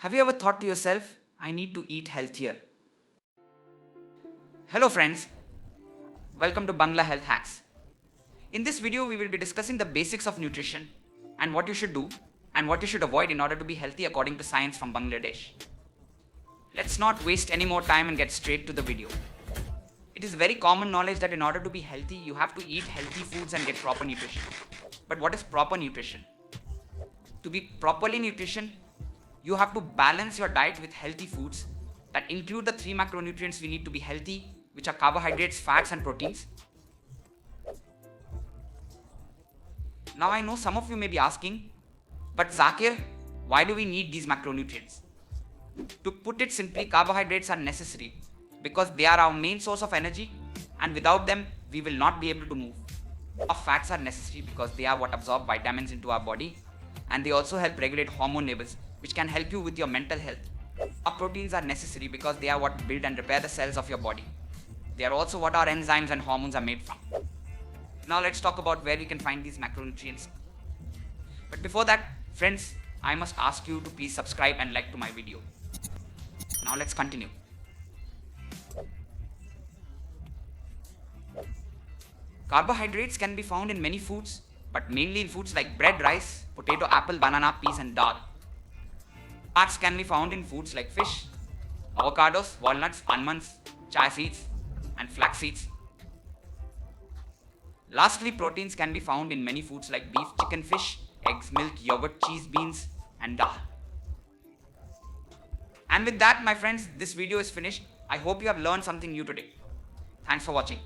Have you ever thought to yourself, I need to eat healthier? Hello friends, welcome to Bangla Health Hacks. In this video, we will be discussing the basics of nutrition and what you should do and what you should avoid in order to be healthy according to science from Bangladesh. Let's not waste any more time and get straight to the video. It is very common knowledge that in order to be healthy, you have to eat healthy foods and get proper nutrition. But what is proper nutrition? To be properly nutrition, you have to balance your diet with healthy foods that include the three macronutrients we need to be healthy, which are carbohydrates, fats, and proteins. Now I know some of you may be asking, but Zakir, why do we need these macronutrients? To put it simply, carbohydrates are necessary because they are our main source of energy, and without them, we will not be able to move. Our fats are necessary because they are what absorb vitamins into our body, and they also help regulate hormone levels, which can help you with your mental health. Our proteins are necessary because they are what build and repair the cells of your body. They are also what our enzymes and hormones are made from. Now let's talk about where we can find these macronutrients. But before that, friends, I must ask you to please subscribe and like to my video. Now let's continue. Carbohydrates can be found in many foods, but mainly in foods like bread, rice, potato, apple, banana, peas, and dal. Fats can be found in foods like fish, avocados, walnuts, almonds, chia seeds, and flax seeds. Lastly, proteins can be found in many foods like beef, chicken, fish, eggs, milk, yogurt, cheese, beans, and dal. And with that, my friends, this video is finished. I hope you have learned something new today. Thanks for watching.